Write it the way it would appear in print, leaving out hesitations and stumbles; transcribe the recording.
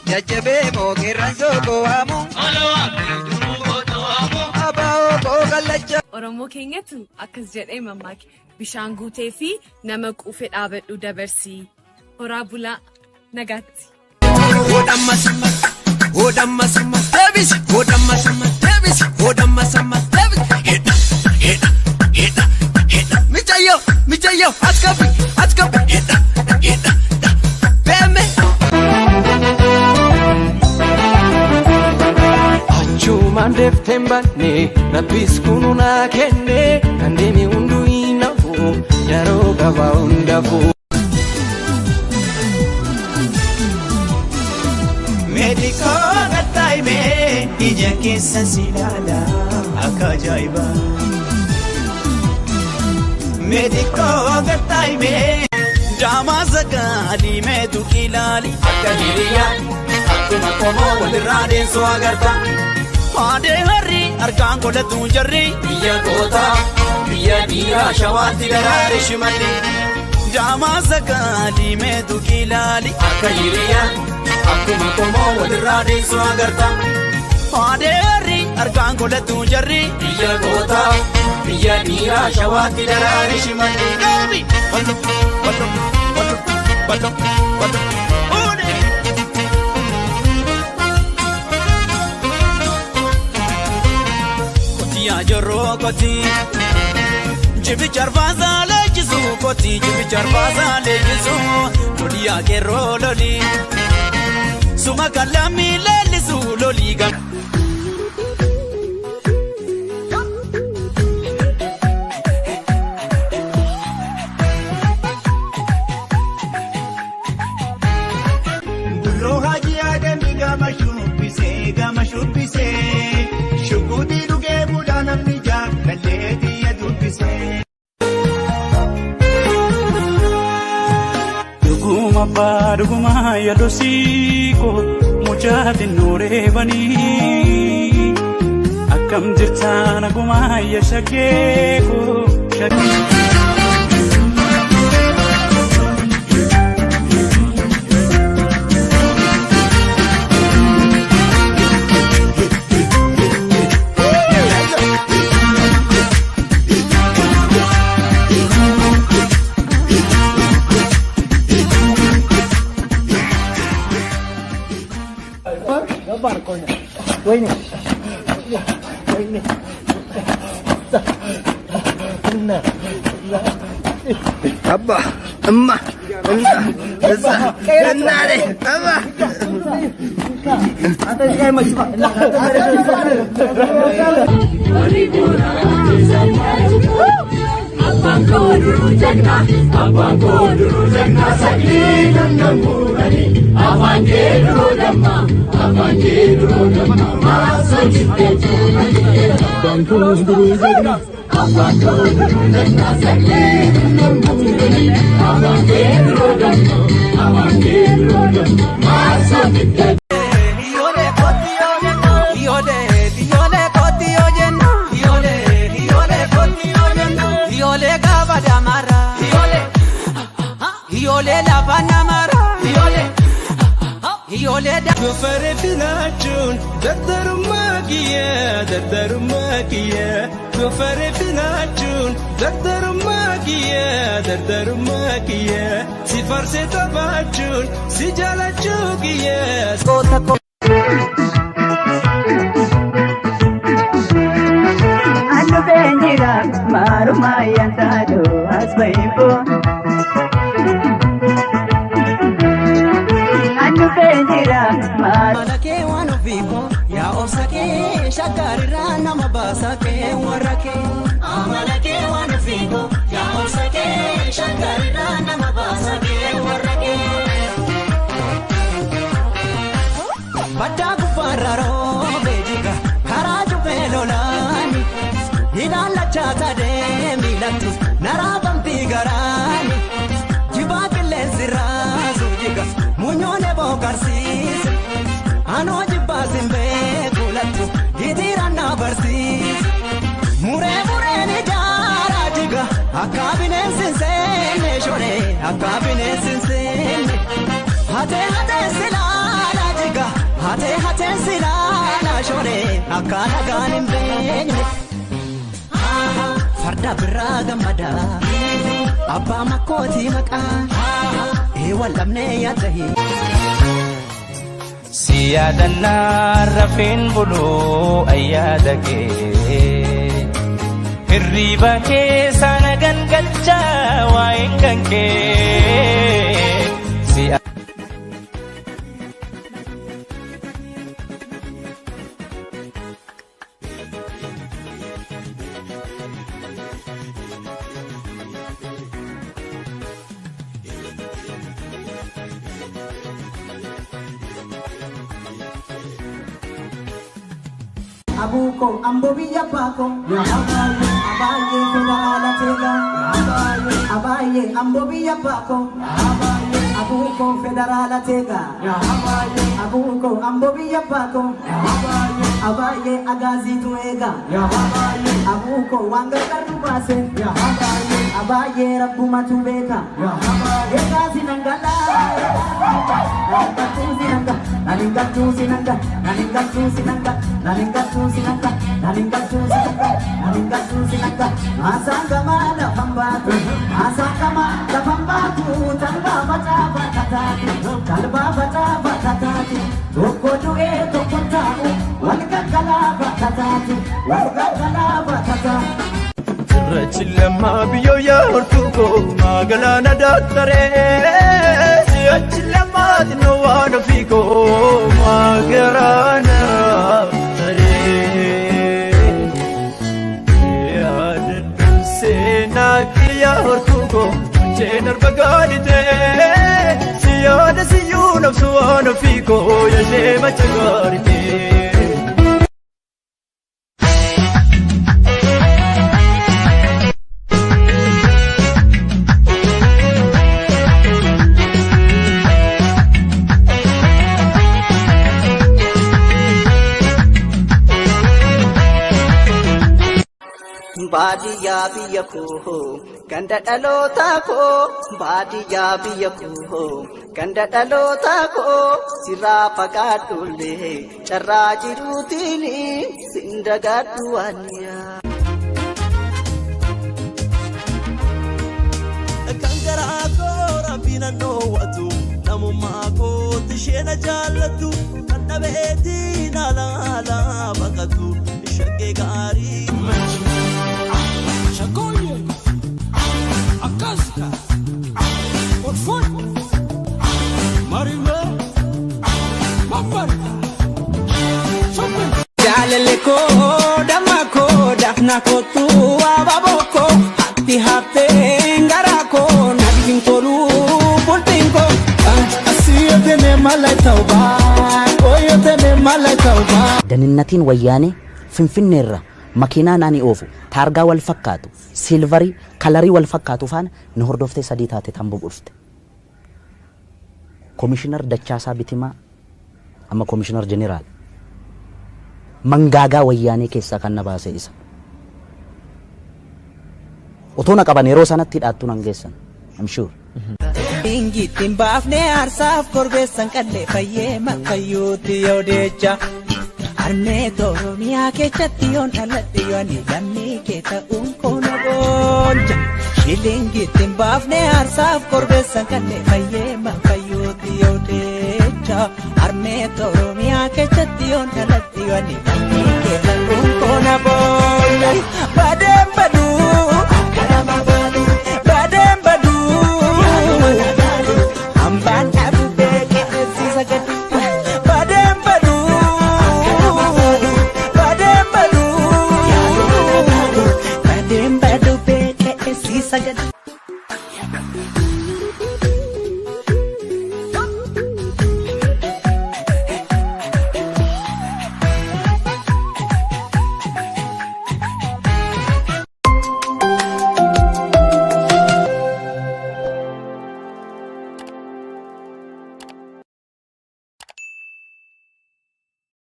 Jajjabe mogeran soko amu alo abdu goto amu abao ko galacha Oromoo keenyatu akkas jedhee mammaake bishaan guutee fi nama quufe dhaabadhu dabarsii horaa bulaa nagaatti Odamma sama Davis heda michayo atkapi heda beme Achumande ftembane na piskununa kenne kandemi undu inafu yaroga waundafu Medico gataime ija kesa silala akajaiba Medico gataime jama zakali medu kilali akajiriya akuma komo wadrade swagarta Ade hari arkan kola tunjarri biya kota biya dira shawati darare shimali jama zakali medu kilali akajiriya Akuma komo wadrade swagarta Ade hari arkan kola tunjarri biya kota biya dira shawati darare shimali Gabi Bato Ode Kotiya jorro koti Jibi charvaza lejizu koti Jibi charvaza lejizu Loliya kero loli Suma kalami lelisu loliga Dullo haji adami gama shubise Shukudi duge budanam nijak Naledi ya dubise Duguma ya dosiko Mujahatin nure bani Akam jirtana guma ya shakeko Wait. Abba, Amma, Nare, Abba. Gofare filachun dardarumakiya Gofare filachun dardarumakiya Si farse tabachun si jalachukiya Anu benjira marumayan tado asbaibo Malake wanu biko ya osake shakarira nama basake warake Malake wanu biko ya osake shakarira nama basake warake Bada kufararo bejika haraju pelolani Hidala chata de milatu narabam pigarani Jibaki lensirazu jika munyone bokarsis Ano jibasim be kulatu gidirana barsis Mure ni jara jiga akabine sinsene shore akabine sinsene Hate silala jiga akana ganin beekne farda birraa gammada abbaa makkooti maqaa wallamne yaadahi siyaadana rafeen buluu ayyaadake hirriba keessa nagan galcha waa'een kankee abuko ambo biya pako ya abaye fedala tega abaye ambo biya pako abuko fedala tega abuko ambo biya pako abaye agazi tuega abuko wanga karubase abaye rabbu matubeka agazi nangala nalinga asanga mala pambatu tamba bachaba katati kalba bachaba katati toko due toko tamu walga kalaba katati Rachilama biyo ya hortuko magalana daktare Rachilama dino wano fiko magarana tare Yadan sena kiya hortuko jenar bagalite Siyada siyuna suwana fiko yashe machagarite Badiya biya ko ganda dalota ko badiya biya ko ganda dalota ko sira pagadulle charra jirutini sindagaduania kangara ko rabbina no watu namumma ko tishena jallatu annabeti nala baqatu shaqe gari Akaska, Orfon, Marima, Mamarika, Chopin. Jaleleko, damako, dafnako, tuwa baboko, hati hafte ngarako, nabing tolu, puntinko. Asiyatene malay tauba, oyatene malay tauba. Daninnatiin wayyaane finfinneerra makiinaa naani oofu taargaa wal fakkaatu silvarii kalarii wal fakkaatu faana ni hordoftee sadii taate tamboo dhufte. Komishinar Dachaasaa Bitimaa amma komishinar jeneraal mangaagaa wayyaanee keessaa kan na baase isa. Otoo na qaban yeroo sanatti hidhaattuu nan geessan. I'm sure. Ingittiin baafnee aarsaaf korbeessan qallee fayyee makkayyuutti yoo deecha. Armee Oromiyaa keessatti yoon dhaladhe yoon lammii kee ta'uun koona boonja. Shilingittiin baafnee aarsaaf korbeessan qallee fayyee makkayyuutti yoo deecha. Armee Oromiyaa keessatti yoon dhaladhe yoon lammii kee ta'uun koona boonja. Badeen baduu akkanama baduu badeen baduu hambaan dhabu beekee eegsisa gadi. Badeen baduu badeen baduu beekee eegsisa gadi.